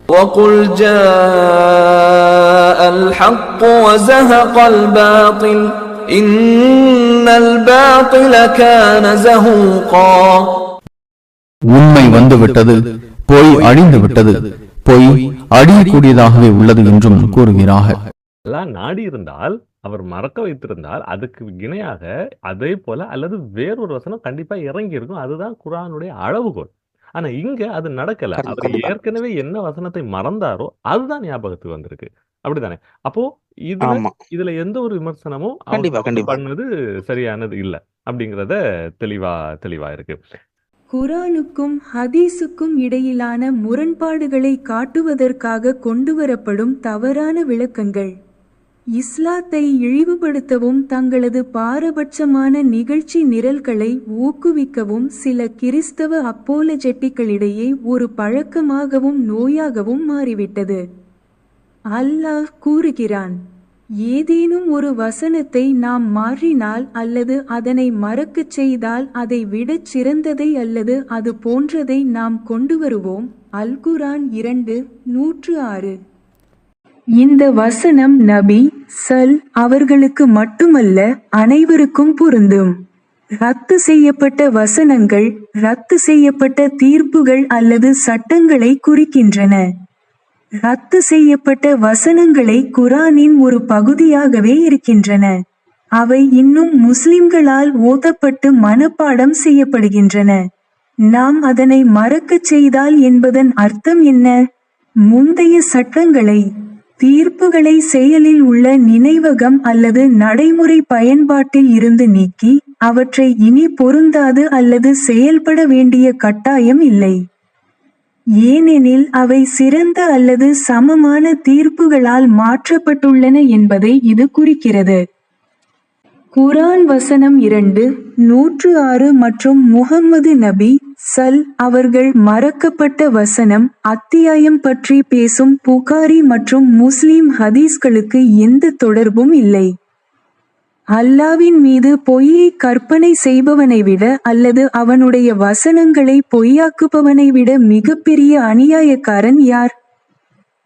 وَقُلْ جَاءَ الْحَقُّ وَزَهَقَ الْبَاطِلُ إِنَّ الْبَاطِلَ كَانَ زَهُوقًا. உண்மை வந்துவிட்டது, பொய் அழிந்து விட்டது, பொய் அழியக்கூடியதாகவே உள்ளது என்றும் கூறுகிறார்கள். நாடி இருந்தால் அவர் மறக்க வைத்திருந்தால் அதுக்கு இணையாக அதே போல அல்லது வேறொரு வசனம் கண்டிப்பா இறங்கி இருக்கும். அதுதான் குர்ஆனுடைய அளவுகோல். ஆனா இங்க அது நடக்கல. அவர் ஏற்கனவே என்ன வசனத்தை மறந்தாரோ அதுதான் ஞாபகத்துக்கு வந்திருக்கு. அப்படித்தானே? அப்போ இதுல எந்த ஒரு விமர்சனமும் பண்ணது சரியானது இல்ல அப்படிங்கறத தெளிவா இருக்கு. குர்ஆனுக்கும் ஹதீஸுக்கும் இடையிலான முரண்பாடுகளை காட்டுவதற்காக கொண்டுவரப்படும் தவறான விளக்கங்கள் இஸ்லாத்தை இழிவுபடுத்தவும் தங்களது பாரபட்சமான நிகழ்ச்சி நிரல்களை ஊக்குவிக்கவும் சில கிறிஸ்தவ அப்போலஜெட்டிக்களிடையே ஒரு பழக்கமாகவும் நோயாகவும் மாறிவிட்டது. அல்லாஹ் கூறுகிறான், ஏதேனும் ஒரு வசனத்தை நாம் மாற்றினால் அல்லது அதனை மறக்கச் செய்தால் அதை விடச் சிறந்ததை அல்லது அது போன்றதை நாம் கொண்டுவருவோம். அல் குர்ஆன் 2:106. இந்த வசனம் நபி அவர்களுக்கு மட்டுமல்ல அனைவருக்கும் பொருந்தும். ரத்து செய்யப்பட்ட வசனங்கள் ரத்து செய்யப்பட்ட தீர்ப்புகள் அல்லது சட்டங்களை குறிக்கின்றன. ரத்து செய்யப்பட்ட வசனங்களை குர்ஆனின் ஒரு பகுதியாகவே இருக்கின்றன. அவை இன்னும் முஸ்லிம்களால் ஓதப்பட்டு மனப்பாடம் செய்யப்படுகின்றன. நாம் அதனை மறக்கச் செய்தால் என்பதன் அர்த்தம் என்ன? முந்தைய சட்டங்களை தீர்ப்புகளை செயலில் உள்ள நினைவகம் அல்லது நடைமுறை பயன்பாட்டில் இருந்து நீக்கி அவற்றை இனி பொருந்தாது அல்லது செயல்பட வேண்டிய கட்டாயம் இல்லை. ஏனெனில் அவை சிறந்த அல்லது சமமான தீர்ப்புகளால் மாற்றப்பட்டுள்ளன என்பதை இது குறிக்கிறது. குர்ஆன் வசனம் 2:106 மற்றும் முஹம்மது நபி அவர்கள் மறக்கப்பட்ட வசனம் அத்தியாயம் பற்றி பேசும் புகாரி மற்றும் முஸ்லிம் ஹதீஸ்களுக்கு எந்த தொடர்பும் இல்லை. அல்லாவின் மீது பொய்யை கற்பனை செய்பவனை விட அல்லது அவனுடைய வசனங்களை பொய்யாக்குபவனை விட மிகப்பெரிய அநியாயக்காரன் யார்?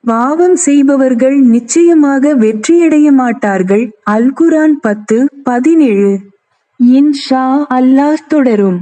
பாவம் செய்பவர்கள் நிச்சயமாக வெற்றியடைய மாட்டார்கள். அல் குர்ஆன் 10:17. இன்ஷா அல்லாஹ் தொடரும்.